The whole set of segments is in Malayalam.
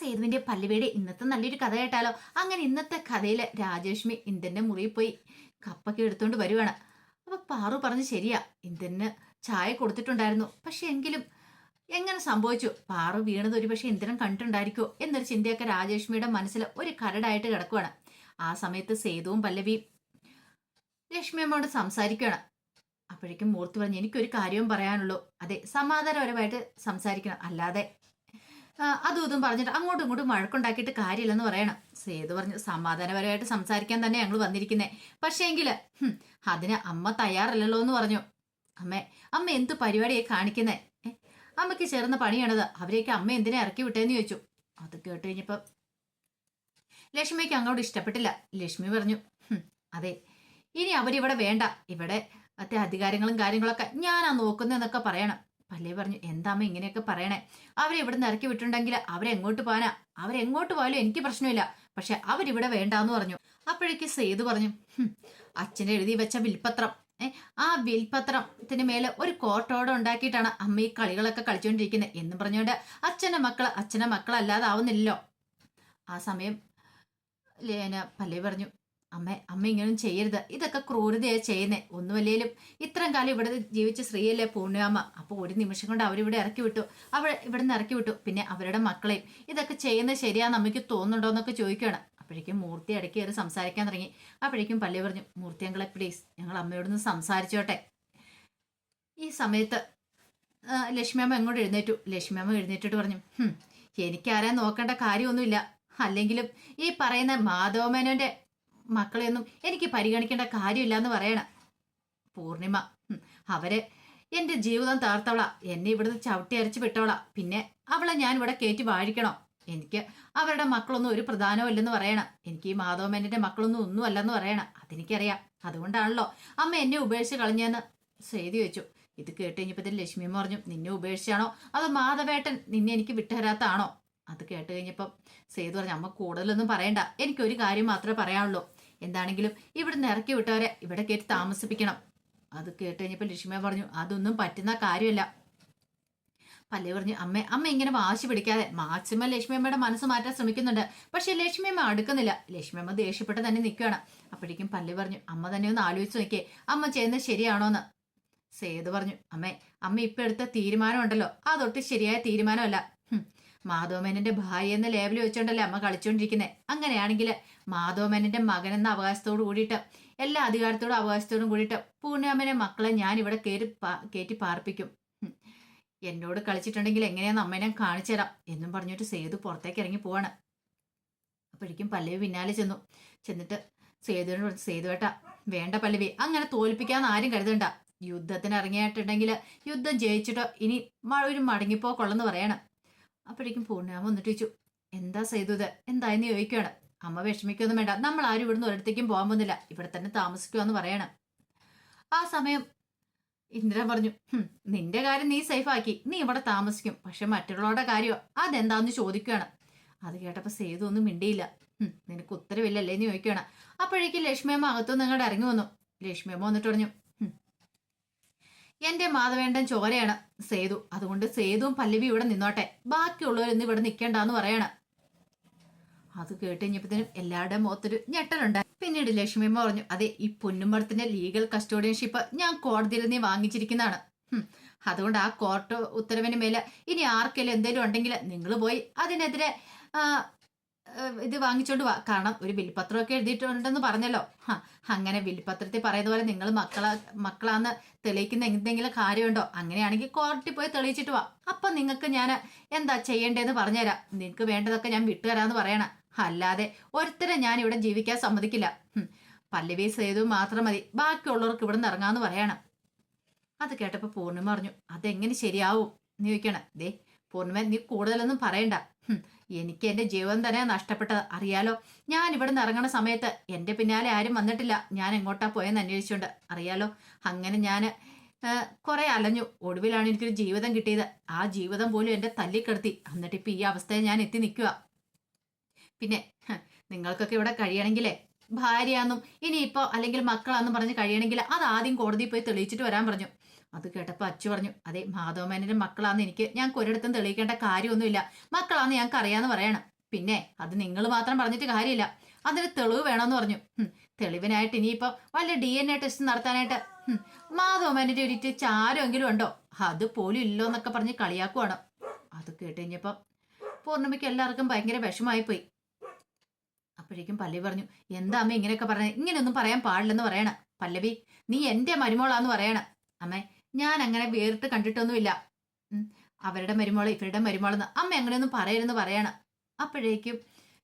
സേതുവിന്റെ പല്ലവിയുടെ ഇന്നത്തെ നല്ലൊരു കഥ കേട്ടാലോ? അങ്ങനെ ഇന്നത്തെ കഥയില് രാജലക്ഷ്മി ഇന്ദന്റെ മുറിയിൽ പോയി കപ്പൊക്കെ എടുത്തോണ്ട് വരുവാണ്. അപ്പൊ പാറു പറഞ്ഞു ശരിയാ, ഇന്ദന് ചായ കൊടുത്തിട്ടുണ്ടായിരുന്നു. പക്ഷെ എങ്കിലും എങ്ങനെ സംഭവിച്ചു? പാറു വീണത് ഒരു പക്ഷെ ഇന്ദ്രൻ കണ്ടിട്ടുണ്ടായിരിക്കോ എന്നൊരു ചിന്തയൊക്കെ രാജലക്ഷ്മിയുടെ മനസ്സിൽ ഒരു കരടായിട്ട് കിടക്കുവാണ്. ആ സമയത്ത് സേതുവും പല്ലവിയും ലക്ഷ്മിയമ്മോട് സംസാരിക്കുകയാണ്. അപ്പോഴേക്കും മൂർത്തി പറഞ്ഞു, എനിക്കൊരു കാര്യവും പറയാനുള്ളൂ. അതെ, സമാധാനപരമായിട്ട് സംസാരിക്കണം, അല്ലാതെ അതും ഇതും പറഞ്ഞിട്ട് അങ്ങോട്ടും ഇങ്ങോട്ടും വഴക്കുണ്ടാക്കിയിട്ട് കാര്യമില്ലെന്ന് പറയണം. സേതു പറഞ്ഞു, സമാധാനപരമായിട്ട് സംസാരിക്കാൻ തന്നെ ഞങ്ങൾ വന്നിരിക്കുന്നേ. പക്ഷേങ്കില് അതിന് അമ്മ തയ്യാറല്ലല്ലോ എന്ന് പറഞ്ഞു. അമ്മ എന്ത് പരിപാടിയായി കാണിക്കുന്നേ? അമ്മയ്ക്ക് ചേർന്ന പണിയാണത്. അവരെയൊക്കെ അമ്മ എന്തിനാ ഇറക്കി വിട്ടേന്ന് ചോദിച്ചു. അത് കേട്ട് കഴിഞ്ഞപ്പോ ലക്ഷ്മിക്ക് അങ്ങോട്ട് ഇഷ്ടപ്പെട്ടില്ല. ലക്ഷ്മി പറഞ്ഞു, അതെ, ഇനി അവരിവിടെ വേണ്ട. ഇവിടെ മറ്റേ അധികാരങ്ങളും കാര്യങ്ങളൊക്കെ ഞാനാ നോക്കുന്നതെന്നൊക്കെ പറയണം. പല്ലേ പറഞ്ഞു, എന്താ അമ്മ ഇങ്ങനെയൊക്കെ പറയണേ? അവരെ ഇവിടെ നിന്ന് ഇറക്കി വിട്ടിട്ടുണ്ടെങ്കിൽ അവരെങ്ങോട്ട് പോകാനാ? അവരെങ്ങോട്ട് പോയാലും എനിക്ക് പ്രശ്നമില്ല. പക്ഷെ അവരിവിടെ വേണ്ടാന്ന് പറഞ്ഞു. അപ്പോഴേക്ക് സേതു പറഞ്ഞു, അച്ഛനെ എഴുതി വെച്ച വിൽപത്രം, ആ വിൽപത്രത്തിന് മേലെ ഒരു കോർട്ട് ഓർഡർ ഉണ്ടാക്കിയിട്ടാണ് അമ്മ ഈ കളികളൊക്കെ കളിച്ചുകൊണ്ടിരിക്കുന്നത് എന്ന് പറഞ്ഞുകൊണ്ട് അച്ഛന്റെ മക്കളല്ലാതാവുന്നില്ലല്ലോ. ആ സമയം പല്ലേ പറഞ്ഞു, അമ്മ ഇങ്ങനെയൊന്നും ചെയ്യരുത്. ഇതൊക്കെ ക്രൂരതയാ ചെയ്യുന്നേ. ഒന്നുമല്ലേലും ഇത്രയും കാലം ഇവിടെ ജീവിച്ച സ്ത്രീയല്ലേ പൂർണ്ണിമ. അപ്പോൾ ഒരു നിമിഷം കൊണ്ട് അവരിവിടെ ഇറക്കി വിട്ടു. ഇവിടെ നിന്ന് ഇറക്കി വിട്ടു. പിന്നെ അവരുടെ മക്കളെയും ഇതൊക്കെ ചെയ്യുന്നത് ശരിയാന്ന് അമ്മയ്ക്ക് തോന്നുന്നുണ്ടോ എന്നൊക്കെ ചോദിക്കുകയാണ്. അപ്പോഴേക്കും മൂർത്തി ഇടയ്ക്ക് കയറി സംസാരിക്കാൻ തുടങ്ങി. അപ്പോഴേക്കും പല്ലി പറഞ്ഞു, മൂർത്തി അങ്കളെ പ്ലീസ്, ഞങ്ങൾ അമ്മയോടൊന്ന് സംസാരിച്ചോട്ടെ. ഈ സമയത്ത് ലക്ഷ്മി അമ്മ എങ്ങോട്ട് എഴുന്നേറ്റു. ലക്ഷ്മി അമ്മ എഴുന്നേറ്റിട്ട് പറഞ്ഞു, എനിക്കാരെ നോക്കേണ്ട കാര്യമൊന്നുമില്ല. അല്ലെങ്കിലും ഈ പറയുന്ന മാധവമേനോന്റെ മക്കളെയൊന്നും എനിക്ക് പരിഗണിക്കേണ്ട കാര്യമില്ല എന്ന് പറയണം. പൂർണിമ അവരെ എന്റെ ജീവിതം താർത്തവള. എന്നെ ഇവിടുന്ന് ചവിട്ടി അരച്ച് വിട്ടവള. പിന്നെ അവളെ ഞാൻ ഇവിടെ കയറ്റി വാഴിക്കണോ? എനിക്ക് അവരുടെ മക്കളൊന്നും ഒരു പ്രധാനമല്ലെന്ന് പറയണം. എനിക്ക് ഈ മാധവമേനന്റെ മക്കളൊന്നും ഒന്നുമല്ലെന്ന് പറയണം. അതെനിക്കറിയാം. അതുകൊണ്ടാണല്ലോ അമ്മ എന്നെ ഉപേക്ഷിച്ച് കളഞ്ഞെന്ന് സേതു ചോദിച്ചു. ഇത് കേട്ട് കഴിഞ്ഞപ്പോ ലക്ഷ്മി പറഞ്ഞു, നിന്നെ ഉപേക്ഷിച്ചാണോ അതോ മാധവേട്ടൻ നിന്നെ എനിക്ക് വിട്ടുതരാത്താണോ? അത് കേട്ട് കഴിഞ്ഞപ്പം സേതു പറഞ്ഞു, അമ്മ കൂടുതലൊന്നും പറയണ്ട. എനിക്കൊരു കാര്യം മാത്രമേ പറയാനുള്ളൂ. എന്താണെങ്കിലും ഇവിടുന്ന് ഇറക്കി വിട്ടവരെ ഇവിടെ കയറ്റി താമസിപ്പിക്കണം. അത് കേട്ട് കഴിഞ്ഞപ്പോൾ ലക്ഷ്മിയ പറഞ്ഞു, അതൊന്നും പറ്റുന്ന കാര്യമല്ല. പല്ലേ പറഞ്ഞു, അമ്മ ഇങ്ങനെ വാശി പിടിക്കാതെ. മാക്സിമം ലക്ഷ്മിയമ്മയുടെ മനസ്സ് മാറ്റാൻ ശ്രമിക്കുന്നുണ്ട്. പക്ഷെ ലക്ഷ്മിയമ്മ അടുക്കുന്നില്ല. ലക്ഷ്മിയമ്മ ദേഷ്യപ്പെട്ട് തന്നെ നിൽക്കുകയാണ്. അപ്പോഴേക്കും പല്ലേ പറഞ്ഞു, അമ്മ തന്നെ ഒന്ന് ആലോചിച്ച് നോക്കിയേ, അമ്മ ചെയ്യുന്നത് ശരിയാണോന്ന്. സേതു പറഞ്ഞു, അമ്മ ഇപ്പൊ എടുത്ത തീരുമാനം ഉണ്ടല്ലോ, അതൊട്ട് ശരിയായ തീരുമാനമല്ല. മാധവമേനന്റെ ഭാര്യ എന്ന ലേബിൽ വെച്ചോണ്ടല്ലേ അമ്മ കളിച്ചോണ്ടിരിക്കുന്നത്. അങ്ങനെയാണെങ്കിൽ മാധവമേനന്റെ മകൻ എന്ന അവകാശത്തോട് കൂടിയിട്ട്, എല്ലാ അധികാരത്തോടും അവകാശത്തോടും കൂടിയിട്ട് പൂർണ്ണിമനെ മക്കളെ ഞാൻ ഇവിടെ കയറ്റി പാർപ്പിക്കും. എന്നോട് കളിച്ചിട്ടുണ്ടെങ്കിൽ എങ്ങനെയാന്ന് അമ്മേനെ കാണിച്ചു തരാം എന്നും പറഞ്ഞിട്ട് സേതു പുറത്തേക്ക് ഇറങ്ങി പോവാണ്. അപ്പോഴേക്കും പല്ലവി പിന്നാലെ ചെന്നിട്ട് സേതുവിനോട് പറഞ്ഞു, സേതുവേട്ടാ വേണ്ട പല്ലവി, അങ്ങനെ തോൽപ്പിക്കാന്ന് ആരും കരുതണ്ട. യുദ്ധത്തിന് ഇറങ്ങിയിട്ടുണ്ടെങ്കിൽ യുദ്ധം ജയിച്ചിട്ടോ ഇനി ഒരു മടങ്ങിപ്പോക്കൊള്ളെന്ന് പറയണം. അപ്പോഴേക്കും പൂർണ്ണിമ വന്നിട്ട് ചോദിച്ചു, എന്താ സേതു ഇത് എന്തായെന്ന് ചോദിക്കുകയാണ്. അമ്മ വിഷമിക്കൊന്നും വേണ്ട, നമ്മൾ ആരും ഇവിടുന്ന് ഒരിടത്തേക്കും പോകാൻ പോകുന്നില്ല, ഇവിടെ തന്നെ താമസിക്കുവാന്ന് പറയണം. ആ സമയം ഇന്ദ്രൻ പറഞ്ഞു, നിന്റെ കാര്യം നീ സേഫാക്കി, നീ ഇവിടെ താമസിക്കും. പക്ഷെ മറ്റുള്ളവരുടെ കാര്യമോ അതെന്താന്ന് ചോദിക്കുകയാണ്. അത് കേട്ടപ്പോ സേതു ഒന്നും മിണ്ടിയില്ല. നിനക്ക് ഉത്തരവില്ലല്ലേന്ന് ചോദിക്കുകയാണ്. അപ്പോഴേക്കും ലക്ഷ്മിയമ്മ അകത്തുനിന്ന് നിങ്ങളുടെ ഇറങ്ങി വന്നു. ലക്ഷ്മിയമ്മ വന്നിട്ട് പറഞ്ഞു, എന്റെ മാധവേണ്ടൻ ചോരയാണ് സേതു, അതുകൊണ്ട് സേതുവും പല്ലവി ഇവിടെ നിന്നോട്ടെ, ബാക്കിയുള്ളവരൊന്നും ഇവിടെ നിൽക്കേണ്ടെന്ന് പറയണം. അത് കേട്ട് കഴിഞ്ഞപ്പോഴത്തേനും എല്ലാവരുടെയും മുഖത്തൊരു ഞെട്ടലുണ്ടായി. പിന്നീട് ലക്ഷ്മിയമ്മ പറഞ്ഞു, അതെ, ഈ പൊന്നുമരത്തിന്റെ ലീഗൽ കസ്റ്റോഡിയൻഷിപ്പ് ഞാൻ കോടതിയിൽ നിന്ന് വാങ്ങിച്ചിരിക്കുന്നതാണ്. അതുകൊണ്ട് ആ കോർട്ട് ഉത്തരവിന് മേലെ ഇനി ആർക്കെങ്കിലും എന്തെങ്കിലും ഉണ്ടെങ്കിൽ നിങ്ങൾ പോയി അതിനെതിരെ ഇത് വാങ്ങിച്ചോണ്ട് വാ. കാരണം ഒരു വിൽപത്രമൊക്കെ എഴുതിയിട്ടുണ്ടെന്ന് പറഞ്ഞല്ലോ. അങ്ങനെ വിൽപത്രത്തിൽ പറയുന്ന പോലെ നിങ്ങൾ മക്കളാന്ന് തെളിയിക്കുന്ന എന്തെങ്കിലും കാര്യമുണ്ടോ? അങ്ങനെയാണെങ്കിൽ കോർട്ടിൽ പോയി തെളിയിച്ചിട്ട് വാ. അപ്പൊ നിങ്ങൾക്ക് ഞാൻ എന്താ ചെയ്യേണ്ടതെന്ന് പറഞ്ഞുതരാം. നിങ്ങൾക്ക് വേണ്ടതൊക്കെ ഞാൻ വിട്ടുതരാന്ന് പറയണം. അല്ലാതെ ഒരുത്തരെ ഞാൻ ഇവിടെ ജീവിക്കാൻ സമ്മതിക്കില്ല. പല്ലവി സേതു മാത്രം മതി, ബാക്കിയുള്ളവർക്ക് ഇവിടെ നിന്ന് ഇറങ്ങാന്ന് പറയണം. അത് കേട്ടപ്പോ പൂർണ്ണിമ പറഞ്ഞു, അതെങ്ങനെ ശരിയാവും എന്ന് ചോദിക്കണം. ദേ പൂർണ്ണിമ, നീ കൂടുതലൊന്നും പറയണ്ട. എനിക്ക് എന്റെ ജീവൻ തന്നെ നഷ്ടപ്പെട്ടത് അറിയാലോ. ഞാൻ ഇവിടെ നിന്ന് ഇറങ്ങണ സമയത്ത് എന്റെ പിന്നാലെ ആരും വന്നിട്ടില്ല. ഞാൻ എങ്ങോട്ടാ പോയെന്ന് അന്വേഷിച്ചുകൊണ്ട് അറിയാലോ. അങ്ങനെ ഞാൻ കുറെ അലഞ്ഞു. ഒടുവിലാണ് എനിക്കൊരു ജീവിതം കിട്ടിയത്. ആ ജീവിതം പോലും എന്റെ തല്ലിക്കെടുത്തി. എന്നിട്ട് ഇപ്പൊ ഈ അവസ്ഥയെ ഞാൻ എത്തി നിൽക്കുക. പിന്നെ നിങ്ങൾക്കൊക്കെ ഇവിടെ കഴിയണമെങ്കിലേ ഭാര്യയാന്നും ഇനിയിപ്പോ അല്ലെങ്കിൽ മക്കളാന്നും പറഞ്ഞ് കഴിയണമെങ്കിൽ അത് ആദ്യം കോടതിയിൽ പോയി തെളിയിച്ചിട്ട് വരാൻ പറഞ്ഞു. അത് കേട്ടപ്പോൾ അച്ചു പറഞ്ഞു, അതെ മാധവമേനന്റെ മക്കളാന്ന് എനിക്ക് ഞങ്ങൾക്ക് ഒരിടത്തും തെളിയിക്കേണ്ട കാര്യമൊന്നുമില്ല, മക്കളാന്ന് ഞങ്ങൾക്ക് അറിയാന്ന് പറയണം. പിന്നെ അത് നിങ്ങൾ മാത്രം പറഞ്ഞിട്ട് കാര്യമില്ല, അതിന് തെളിവ് വേണമെന്ന് പറഞ്ഞു. തെളിവിനായിട്ട് ഇനിയിപ്പോ വല്ല DNA ടെസ്റ്റ് നടത്താനായിട്ട് മാധവമേനന്റെ ഒരു ചാരമെങ്കിലും ഉണ്ടോ, അതുപോലും ഇല്ലോ എന്നൊക്കെ പറഞ്ഞ് കളിയാക്കുവാണ്. അത് കേട്ട് കഴിഞ്ഞപ്പോ പൂർണ്ണിമയ്ക്ക് എല്ലാവർക്കും ഭയങ്കര വിഷമായി പോയി. അപ്പോഴേക്കും പല്ലവി പറഞ്ഞു, എന്താ അമ്മ ഇങ്ങനെയൊക്കെ പറഞ്ഞത്, ഇങ്ങനെയൊന്നും പറയാൻ പാടില്ലെന്ന് പറയണ. പല്ലവി, നീ എന്റെ മരുമോളാന്ന് പറയണ. അമ്മേ, ഞാൻ അങ്ങനെ വേറിട്ട് കണ്ടിട്ടൊന്നുമില്ല, അവരുടെ മരുമോള് ഇവരുടെ മരുമോളെന്ന് അമ്മ അങ്ങനെയൊന്നും പറയരുതെന്ന് പറയണം. അപ്പോഴേക്കും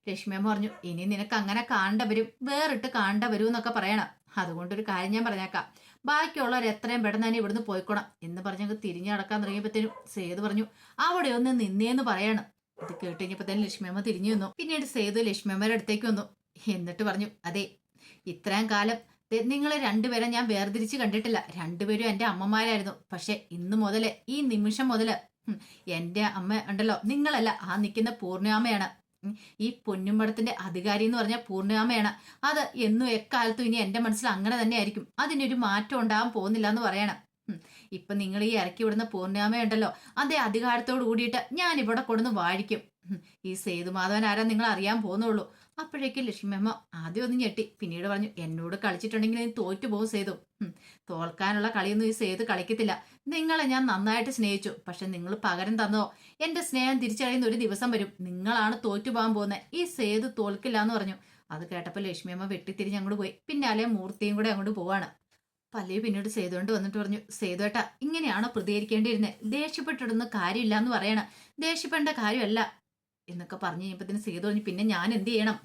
ലക്ഷ്മിയമ്മ പറഞ്ഞു, ഇനി നിനക്ക് അങ്ങനെ കാണേണ്ട വരും, വേറിട്ട് കാണേണ്ട വരും എന്നൊക്കെ പറയണം. അതുകൊണ്ടൊരു കാര്യം ഞാൻ പറഞ്ഞേക്കാം, ബാക്കിയുള്ളവർ എത്രയും പെട്ടെന്ന് തന്നെ ഇവിടുന്ന് പോയിക്കോണം എന്ന് പറഞ്ഞ് തിരിഞ്ഞു നടക്കാൻ തുടങ്ങിയപ്പോഴത്തേനും സേതു പറഞ്ഞു, അവിടെ ഒന്ന് നിന്നേന്ന് പറയണം. ഇത് കേട്ട് കഴിഞ്ഞപ്പോ തന്നെ ലക്ഷ്മിയമ്മ തിരിഞ്ഞു വന്നു. പിന്നീട് സേതു ലക്ഷ്മിയമ്മയുടെ അടുത്തേക്ക് വന്നു. എന്നിട്ട് പറഞ്ഞു, അതെ ഇത്രയും കാലം നിങ്ങളെ രണ്ടുപേരെ ഞാൻ വേർതിരിച്ച് കണ്ടിട്ടില്ല, രണ്ടുപേരും എന്റെ അമ്മമാരായിരുന്നു. പക്ഷെ ഇന്ന് മുതല്, ഈ നിമിഷം മുതല് എന്റെ അമ്മ ഉണ്ടല്ലോ നിങ്ങളല്ല, ആ നിൽക്കുന്ന പൂർണ്ണിമയാണ്. ഈ പൊന്നുമ്പടത്തിന്റെ അധികാരി എന്ന് പറഞ്ഞാൽ പൂർണ്ണിമയാണ്. അത് എന്നും എക്കാലത്തും ഇനി എന്റെ മനസ്സിൽ അങ്ങനെ തന്നെ ആയിരിക്കും, അതിനൊരു മാറ്റം ഉണ്ടാകാൻ പോകുന്നില്ല എന്ന് പറയണം. ഇപ്പൊ നിങ്ങൾ ഈ ഇറക്കി വിടുന്ന പൂർണ്ണിമയുണ്ടല്ലോ, അതേ അധികാരത്തോട് കൂടിയിട്ട് ഞാൻ ഇവിടെ കൊടുന്ന് വാഴിക്കും. ഈ സേതുമാധവൻ ആരാ നിങ്ങൾ അറിയാൻ പോകുന്നുള്ളൂ. അപ്പോഴേക്കും ലക്ഷ്മിയമ്മ ആദ്യം ഒന്ന് ഞെട്ടി, പിന്നീട് പറഞ്ഞു, എന്നോട് കളിച്ചിട്ടുണ്ടെങ്കിൽ നീ തോറ്റു പോകും സേതു. തോൽക്കാനുള്ള കളിയൊന്നും ഈ സേതു കളിക്കത്തില്ല. നിങ്ങളെ ഞാൻ നന്നായിട്ട് സ്നേഹിച്ചു, പക്ഷെ നിങ്ങൾ പകരം തന്നോ, എന്റെ സ്നേഹം തിരിച്ചറിയുന്ന ഒരു ദിവസം വരും, നിങ്ങളാണ് തോറ്റു പോകാൻ പോകുന്നത്, ഈ സേതു തോൽക്കില്ല എന്ന് പറഞ്ഞു. അത് കേട്ടപ്പോൾ ലക്ഷ്മിയമ്മ വെട്ടിത്തിരിഞ്ഞ് അങ്ങോട്ട് പോയി. പിന്നാലെ മൂർത്തിയും കൂടെ അങ്ങോട്ട് പോവാണ്. പല്ലവി പിന്നീട് സേതുകൊണ്ട് വന്നിട്ട് പറഞ്ഞു, സേതുവേട്ടാ ഇങ്ങനെയാണോ പ്രതികരിക്കേണ്ടിയിരുന്നത്, ദേഷ്യപ്പെട്ടിടുന്ന കാര്യമില്ല എന്ന് പറയണ, ദേഷ്യപ്പെടേണ്ട കാര്യമല്ല എന്നൊക്കെ പറഞ്ഞു കഴിഞ്ഞപ്പത്തിന് സേതു പറഞ്ഞു, പിന്നെ ഞാൻ എന്ത് ചെയ്യണം,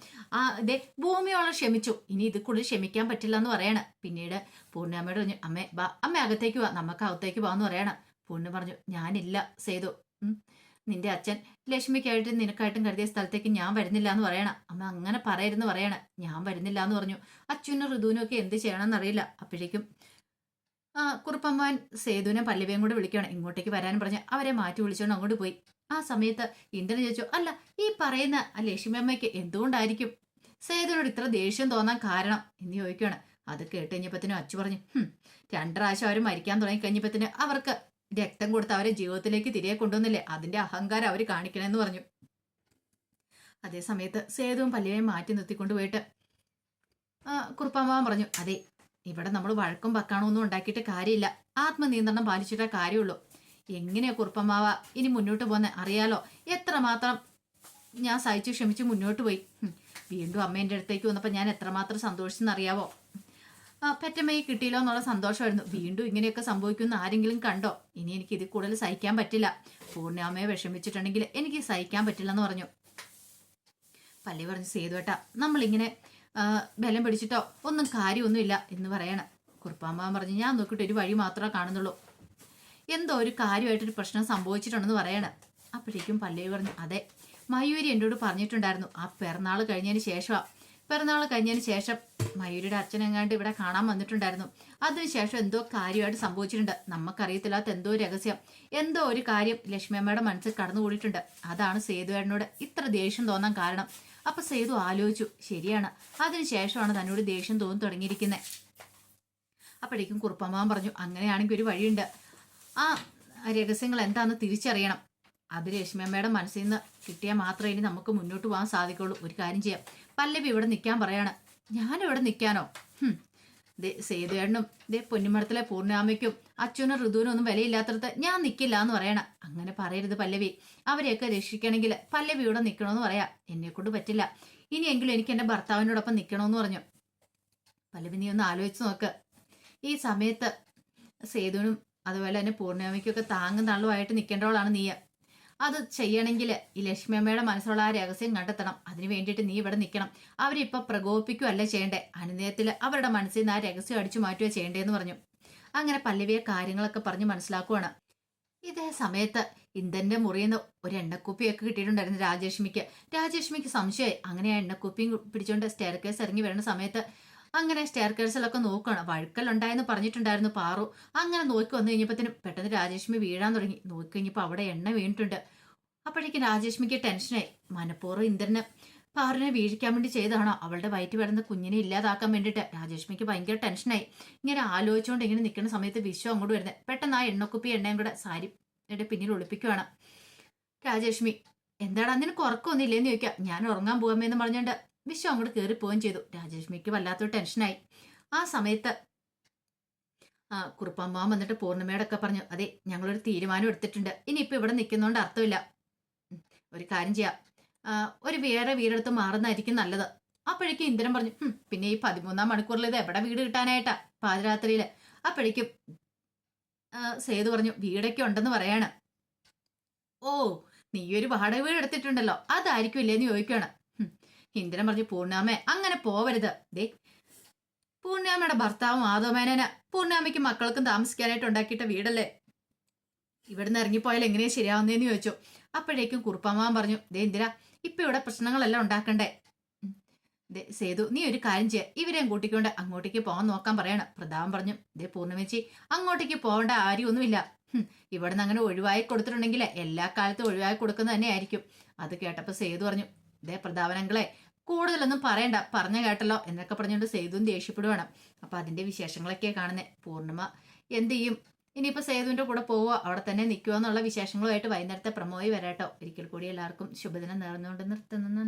ഇതേ ഭൂമിയോളം ക്ഷമിച്ചു, ഇനി ഇത് കൂടുതൽ ക്ഷമിക്കാൻ പറ്റില്ല എന്ന് പറയണം. പിന്നീട് പൂർണ്ണിമയോട് പറഞ്ഞു, അമ്മേ ബാ, അമ്മ അകത്തേക്ക് വാ, നമുക്ക് അകത്തേക്ക് പോവാന്ന് പറയണം. പൂർണ്ണി പറഞ്ഞു, ഞാനില്ല സേതു, നിന്റെ അച്ഛൻ ലക്ഷ്മിക്കായിട്ടും നിനക്കായിട്ടും കരുതിയ സ്ഥലത്തേക്ക് ഞാൻ വരുന്നില്ല എന്ന് പറയണം. അമ്മ അങ്ങനെ പറയരുന്ന് പറയണ, ഞാൻ വരുന്നില്ല എന്ന് പറഞ്ഞു. അച്ഛനും ഋതുവിനും ഒക്കെ എന്ത് ചെയ്യണമെന്ന് അറിയില്ല. അപ്പോഴേക്കും കുറുപ്പമ്മാൻ സേതുവിനെ പല്ലവിയും കൂടെ വിളിക്കണം, ഇങ്ങോട്ടേക്ക് വരാനും പറഞ്ഞ് അവരെ മാറ്റി വിളിച്ചോണ്ട് അങ്ങോട്ട് പോയി. ആ സമയത്ത് ഇന്ദ്രൻ ചോദിച്ചു, അല്ല ഈ പറയുന്ന ലക്ഷ്മിയമ്മയ്ക്ക് എന്തുകൊണ്ടായിരിക്കും സേതുവിനോട് ഇത്ര ദേഷ്യം തോന്നാൻ കാരണം എന്ന് ചോദിക്കുകയാണ്. അത് കേട്ട് കഴിഞ്ഞപ്പത്തിനും അച്ചു പറഞ്ഞു, 2 പ്രാവശ്യം അവർ മരിക്കാൻ തുടങ്ങി കഴിഞ്ഞപ്പത്തിന് അവർക്ക് രക്തം കൊടുത്ത് അവരെ ജീവിതത്തിലേക്ക് തിരികെ കൊണ്ടുവന്നില്ലേ, അതിന്റെ അഹങ്കാരം അവർ കാണിക്കണമെന്ന് പറഞ്ഞു. അതേ സമയത്ത് സേതുവും പല്ലവിയും മാറ്റി നിർത്തിക്കൊണ്ട് പോയിട്ട് കുറുപ്പമ്മാവൻ പറഞ്ഞു, അതെ ഇവിടെ നമ്മൾ വഴക്കും പക്കാണൊന്നും ഉണ്ടാക്കിയിട്ട് കാര്യമില്ല, ആത്മനിയന്ത്രണം പാലിച്ചിട്ടേ കാര്യമുള്ളൂ. എങ്ങനെയാ കുറുപ്പമ്മാവ ഇനി മുന്നോട്ട് പോകുന്നത് അറിയാലോ, എത്രമാത്രം ഞാൻ സഹിച്ചു ക്ഷമിച്ച് മുന്നോട്ട് പോയി. വീണ്ടും അമ്മേൻ്റെ അടുത്തേക്ക് വന്നപ്പോൾ ഞാൻ എത്രമാത്രം സന്തോഷിച്ചെന്നറിയാവോ, പെറ്റമ്മയെ കിട്ടിയില്ലോ എന്നുള്ള സന്തോഷമായിരുന്നു. വീണ്ടും ഇങ്ങനെയൊക്കെ സംഭവിക്കുമെന്ന് ആരെങ്കിലും കണ്ടോ, ഇനി എനിക്ക് ഇതിൽ കൂടുതൽ സഹിക്കാൻ പറ്റില്ല, പൂർണ്ണിമയെ വിഷമിച്ചിട്ടുണ്ടെങ്കിൽ എനിക്ക് സഹിക്കാൻ പറ്റില്ലെന്ന് പറഞ്ഞു. പല്ലി പറഞ്ഞു, സേതുവേട്ടാ നമ്മളിങ്ങനെ ബലം പിടിച്ചിട്ടോ ഒന്നും കാര്യമൊന്നുമില്ല എന്ന് പറയണം. കുറുപ്പാമ്മ പറഞ്ഞു, ഞാൻ നോക്കിയിട്ട് ഒരു വഴി മാത്രമേ കാണുന്നുള്ളൂ, എന്തോ ഒരു കാര്യമായിട്ടൊരു പ്രശ്നം സംഭവിച്ചിട്ടുണ്ടെന്ന് പറയണം. അപ്പോഴേക്കും പല്ലവി പറഞ്ഞു, അതെ മയൂരി എന്നോട് പറഞ്ഞിട്ടുണ്ടായിരുന്നു, ആ പിറന്നാൾ കഴിഞ്ഞതിന് ശേഷം മയൂരിയുടെ അച്ഛനെങ്ങാണ്ട് ഇവിടെ കാണാൻ വന്നിട്ടുണ്ടായിരുന്നു, അതിനുശേഷം എന്തോ കാര്യമായിട്ട് സംഭവിച്ചിട്ടുണ്ട്, നമുക്കറിയത്തില്ലാത്ത എന്തോ രഹസ്യം, എന്തോ ഒരു കാര്യം ലക്ഷ്മിയമ്മയുടെ മനസ്സിൽ കടന്നുകൂടിയിട്ടുണ്ട്, അതാണ് സേതുവേട്ടനോട് ഇത്ര ദേഷ്യം തോന്നാൻ കാരണം. അപ്പൊ സേതു ആലോചിച്ചു, ശരിയാണ്, അതിനുശേഷമാണ് തന്നോട് ദേഷ്യം തോന്നി തുടങ്ങിയിരിക്കുന്നത്. അപ്പോഴേക്കും കുറുപ്പമ്മാവൻ പറഞ്ഞു, അങ്ങനെയാണെങ്കിൽ ഒരു വഴിയുണ്ട്, ആ രഹസ്യങ്ങൾ എന്താണെന്ന് തിരിച്ചറിയണം, അത് ലക്ഷ്മിയമ്മയുടെ മനസ്സിൽ നിന്ന് കിട്ടിയാൽ മാത്രമേ ഇനി നമുക്ക് മുന്നോട്ട് പോകാൻ സാധിക്കുള്ളൂ. ഒരു കാര്യം ചെയ്യാം, പല്ലവി ഇവിടെ നിൽക്കാൻ പറയാണ്. ഞാനിവിടെ നിൽക്കാനോ, സേതുവേട്ടനും പൊന്നുമടത്തിലെ പൂർണ്ണിമയ്ക്കും അച്ഛനും ഋതുവിനും ഒന്നും വിലയില്ലാത്തടത്ത് ഞാൻ നിൽക്കില്ല എന്ന് പറയണം. അങ്ങനെ പറയരുത് പല്ലവി, അവരെയൊക്കെ രക്ഷിക്കണമെങ്കിൽ പല്ലവി ഇവിടെ നിൽക്കണമെന്ന് പറയാ, എന്നെ കൊണ്ട് പറ്റില്ല, ഇനിയെങ്കിലും എനിക്ക് എൻ്റെ ഭർത്താവിനോടൊപ്പം നിൽക്കണമെന്ന് പറഞ്ഞു. പല്ലവി നീ ഒന്ന് ആലോചിച്ച് നോക്ക്, ഈ സമയത്ത് സേതുവിനും അതുപോലെ തന്നെ പൂർണ്ണിമയ്ക്കൊക്കെ താങ്ങും തള്ളുമായിട്ട് നിൽക്കേണ്ടവളാണ് നീ, അത് ചെയ്യണമെങ്കിൽ ഈ ലക്ഷ്മിയമ്മയുടെ മനസ്സിലുള്ള ആ രഹസ്യം കണ്ടെത്തണം, അതിന് വേണ്ടിയിട്ട് നീ ഇവിടെ നിൽക്കണം, അവരിപ്പൊ പ്രകോപിപ്പിക്കുകയല്ലേ ചെയ്യണ്ടേ, അനുനയത്തിൽ അവരുടെ മനസ്സിൽ നിന്ന് ആ രഹസ്യം അടിച്ചു മാറ്റുകയോ ചെയ്യേണ്ടതെന്ന് പറഞ്ഞു. അങ്ങനെ പല്ലവിയെ കാര്യങ്ങളൊക്കെ പറഞ്ഞ് മനസ്സിലാക്കുവാണ്. ഇതേ സമയത്ത് ഇന്ദ്രന്റെ മുറിയിൽ നിന്ന് ഒരു എണ്ണക്കുപ്പിയൊക്കെ കിട്ടിയിട്ടുണ്ടായിരുന്നു രാജേഷ്മിക്ക് സംശയമായി. അങ്ങനെ ആ എണ്ണക്കുപ്പിയും പിടിച്ചുകൊണ്ട് സ്റ്റെയർ കേസ് ഇറങ്ങി വരുന്ന സമയത്ത് അങ്ങനെ സ്റ്റെയർ കേഴ്സിലൊക്കെ നോക്കണം, വഴുക്കലുണ്ടായെന്ന് പറഞ്ഞിട്ടുണ്ടായിരുന്നു പാറു. അങ്ങനെ നോക്കി വന്നു കഴിഞ്ഞപ്പത്തിനും പെട്ടെന്ന് രാജേഷ്മി വീഴാൻ തുടങ്ങി. നോക്കി കഴിഞ്ഞപ്പോൾ അവിടെ എണ്ണ വീണിട്ടുണ്ട്. അപ്പോഴേക്കും രാജേഷ്മിക്ക് ടെൻഷനായി, മനഃപൂർവ്വം ഇന്ദ്രന് പാറുവിനെ വീഴിക്കാൻ വേണ്ടി ചെയ്തതാണോ? അവളുടെ വയറ്റിൽ വരുന്ന കുഞ്ഞിനെ ഇല്ലാതാക്കാൻ വേണ്ടിയിട്ട്. രാജലക്ഷ്മിക്ക് ഭയങ്കര ടെൻഷനായി. ഇങ്ങനെ ആലോചിച്ചുകൊണ്ട് ഇങ്ങനെ നിൽക്കുന്ന സമയത്ത് വിശ്വം അങ്ങോട്ട് വരുന്നത്. പെട്ടെന്ന് ആ എണ്ണക്കുപ്പി എണ്ണയും കൂടെ സാരിയുടെ പിന്നിൽ ഒളിപ്പിക്കുവാണ്. രാജലക്ഷ്മി, എന്താടാ നിനക്ക് ഉറക്കമൊന്നും ഇല്ലേന്ന് ചോദിക്കാം. ഞാൻ ഉറങ്ങാൻ പോകാമെന്ന് പറഞ്ഞുകൊണ്ട് വിശ്വം അങ്ങോട്ട് കയറി പോവുകയും ചെയ്തു. രാജലക്ഷ്മിക്ക് വല്ലാത്തൊരു ടെൻഷനായി. ആ സമയത്ത് കുറുപ്പാമ്മാൻ വന്നിട്ട് പൂർണ്ണിമയോടൊക്കെ പറഞ്ഞു, അതെ ഞങ്ങളൊരു തീരുമാനം എടുത്തിട്ടുണ്ട്. ഇനിയിപ്പോൾ ഇവിടെ നിൽക്കുന്നതുകൊണ്ട് അർത്ഥമില്ല. ഒരു കാര്യം ചെയ്യാം, ഒരു വേറെ വീടെടുത്ത് മാറുന്നതായിരിക്കും നല്ലത്. അപ്പോഴേക്കും ഇന്ദ്രൻ പറഞ്ഞു, പിന്നെ ഈ 13-ാം മണിക്കൂറിൽ ഇത് എവിടെ വീട് കിട്ടാനായിട്ടാ പാതിരാത്രിയിൽ. അപ്പോഴേക്കും സേതു പറഞ്ഞു, വീടൊക്കെ ഉണ്ടെന്ന് പറയാണ്. ഓ, നീ ഒരു വാടക വീട് എടുത്തിട്ടുണ്ടല്ലോ, അതായിരിക്കും ഇല്ലേന്ന് ചോദിക്കുകയാണ്. ഇന്ദ്രൻ പറഞ്ഞു, പൂർണ്ണാമേ അങ്ങനെ പോവരുത്. ദേ പൂർണ്ണിമയുടെ ഭർത്താവ് മാധവമേനോന് പൂർണ്ണിമയ്ക്കും മക്കൾക്കും താമസിക്കാനായിട്ട് ഉണ്ടാക്കിയിട്ട വീടല്ലേ, ഇവിടുന്ന് ഇറങ്ങിപ്പോയാൽ എങ്ങനെയാ ശരിയാവുന്നതെന്ന് ചോദിച്ചു. അപ്പോഴേക്കും കുറുപ്പമ്മാൻ പറഞ്ഞു, ദേ ഇന്ദിര, ഇപ്പൊ ഇവിടെ പ്രശ്നങ്ങളെല്ലാം ഉണ്ടാക്കണ്ടേ. സേതു, നീ ഒരു കാര്യം ചെയ്യാം, ഇവരെയും കൂട്ടിക്കൊണ്ട് അങ്ങോട്ടേക്ക് പോകാൻ നോക്കാൻ പറയാണ്. പ്രതാപൻ പറഞ്ഞു, ദേ പൂർണ്ണിമേച്ചി, അങ്ങോട്ടേക്ക് പോകേണ്ട കാര്യമൊന്നുമില്ല. ഇവിടുന്ന് അങ്ങനെ ഒഴിവായി കൊടുത്തിട്ടുണ്ടെങ്കിൽ എല്ലാ കാലത്തും ഒഴിവായി കൊടുക്കുന്നത് തന്നെ ആയിരിക്കും. അത് കേട്ടപ്പോൾ സേതു പറഞ്ഞു, ദേ പ്രതാപനങ്ങളെ കൂടുതലൊന്നും പറയണ്ട, പറഞ്ഞ കേട്ടല്ലോ എന്നൊക്കെ പറഞ്ഞുകൊണ്ട് സേതുവും ദേഷ്യപ്പെടുവാണ്. അപ്പൊ അതിന്റെ വിശേഷങ്ങളൊക്കെയാ കാണുന്നത്. പൂർണ്ണിമ എന്ത് ചെയ്യും, ഇനിയിപ്പോ സേതുവിന്റെ കൂടെ പോവുക, അവിടെ തന്നെ നിൽക്കുക എന്നുള്ള വിശേഷങ്ങളുമായിട്ട് വൈകുന്നേരത്തെ പ്രമോയി വരാട്ടോ. ഒരിക്കൽ കൂടി എല്ലാവർക്കും ശുഭദിനം നേർന്നുകൊണ്ട് നിർത്തുന്നു.